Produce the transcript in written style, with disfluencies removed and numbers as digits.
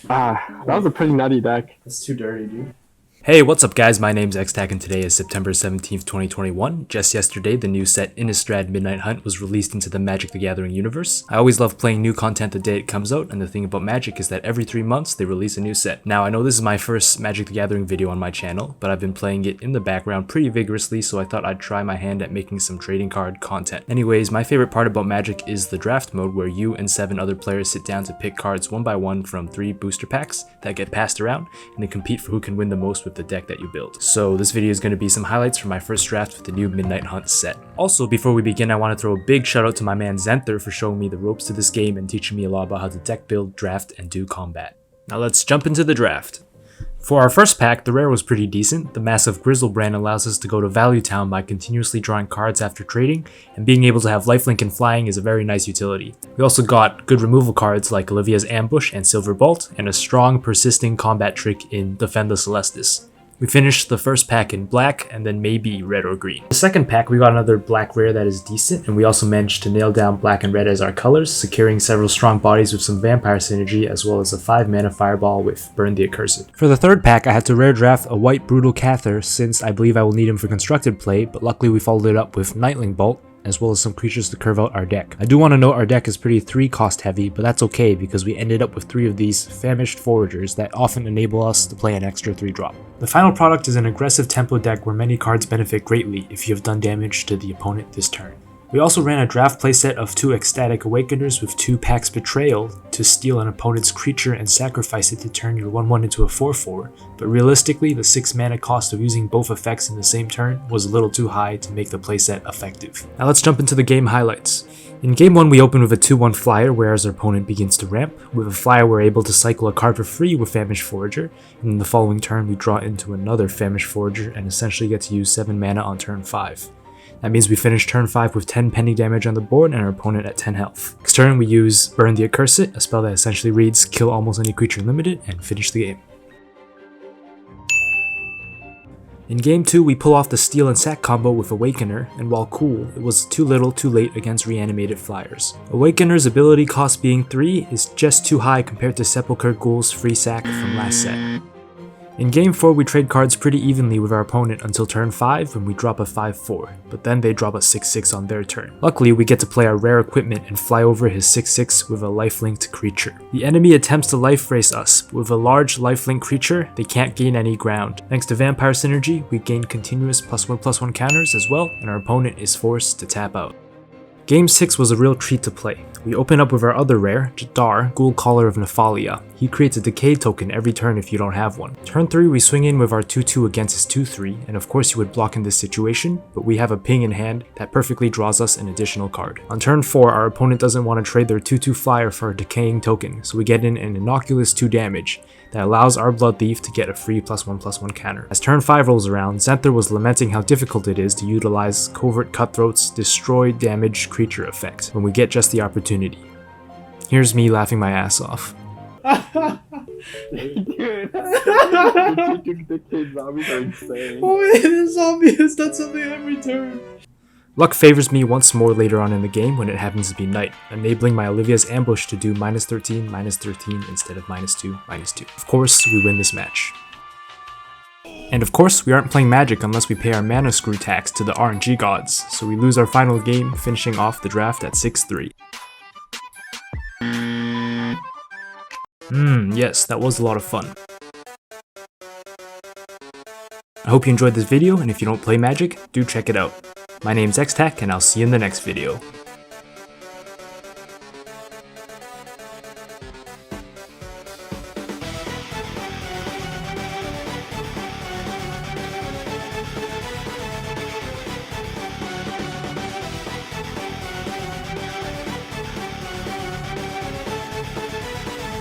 Ah, that was a pretty nutty deck. That's too dirty, dude. Hey, what's up guys, my name's Xtac and today is September 17th, 2021. Just yesterday, the new set Innistrad Midnight Hunt was released into the Magic the Gathering universe. I always love playing new content the day it comes out, and the thing about Magic is that every 3 months they release a new set. Now, I know this is my first Magic the Gathering video on my channel, but I've been playing it in the background pretty vigorously, so I thought I'd try my hand at making some trading card content. Anyways, my favorite part about Magic is the draft mode where you and 7 other players sit down to pick cards one by one from 3 booster packs that get passed around, and then compete for who can win the most with the deck that you build. So this video is going to be some highlights from my first draft with the new Midnight Hunt set. Also, before we begin, I want to throw a big shout out to my man Xanther for showing me the ropes to this game and teaching me a lot about how to deck build, draft, and do combat. Now let's jump into the draft. For our first pack, the rare was pretty decent. The massive griselbrand allows us to go to Value Town by continuously drawing cards after trading, and being able to have lifelink and flying is a very nice utility. We also got good removal cards like Olivia's Ambush and Silver Bolt, and a strong persisting combat trick in Defend the Celestis. We finished the first pack in black and then maybe red or green. The second pack, we got another black rare that is decent, and we also managed to nail down black and red as our colors, securing several strong bodies with some vampire synergy as well as a 5-mana fireball with Burn the Accursed. For the third pack, I had to rare draft a white brutal Cather since I believe I will need him for constructed play, but luckily we followed it up with Nightling Bolt, as well as some creatures to curve out our deck. I do want to note our deck is pretty 3 cost heavy, but that's okay because we ended up with 3 of these famished foragers that often enable us to play an extra 3-drop. The final product is an aggressive tempo deck where many cards benefit greatly if you have done damage to the opponent this turn. We also ran a draft playset of 2 Ecstatic Awakeners with 2 Pax Betrayal to steal an opponent's creature and sacrifice it to turn your 1/1 into a 4/4, but realistically the 6 mana cost of using both effects in the same turn was a little too high to make the playset effective. Now let's jump into the game highlights. In game 1 we open with a 2/1 flyer, whereas our opponent begins to ramp. With a flyer we're able to cycle a card for free with Famished Forager, and in the following turn we draw into another Famished Forager and essentially get to use 7 mana on turn 5. That means we finish turn 5 with 10 pending damage on the board and our opponent at 10 health. Next turn we use Burn the Accursed, a spell that essentially reads kill almost any creature limited, and finish the game. In game 2 we pull off the steal and sack combo with Awakener, and while cool, it was too little too late against reanimated flyers. Awakener's ability cost being 3 is just too high compared to Sepulchre Ghoul's free sack from last set. In game 4 we trade cards pretty evenly with our opponent until turn 5 when we drop a 5/4, but then they drop a 6/6 on their turn. Luckily we get to play our rare equipment and fly over his 6/6 with a lifelink creature. The enemy attempts to life race us, but with a large lifelink creature they can't gain any ground. Thanks to vampire synergy we gain continuous +1/+1 counters as well, and our opponent is forced to tap out. Game 6 was a real treat to play. We open up with our other rare, Jadar, ghoulcaller of Nephalia. He creates a decay token every turn if you don't have one. Turn 3 we swing in with our 2/2 against his 2/3, and of course you would block in this situation, but we have a ping in hand that perfectly draws us an additional card. On turn 4 our opponent doesn't want to trade their 2/2 flyer for a decaying token, so we get in an innocuous 2 damage that allows our Blood Thief to get a free +1/+1 counter. As turn 5 rolls around, Xanther was lamenting how difficult it is to utilize Covert Cutthroat's Destroy Damage Creature effect when we get just the opportunity. Here's me laughing my ass off. Dude, the kid zombies are insane. Oh, the zombie has done something every turn. Luck favors me once more later on in the game when it happens to be night, enabling my Olivia's Ambush to do -13/-13 instead of -2/-2. Of course, we win this match. And of course, we aren't playing Magic unless we pay our mana screw tax to the RNG gods, so we lose our final game, finishing off the draft at 6-3. Yes, that was a lot of fun. I hope you enjoyed this video, and if you don't play Magic, do check it out. My name's Xtac, and I'll see you in the next video.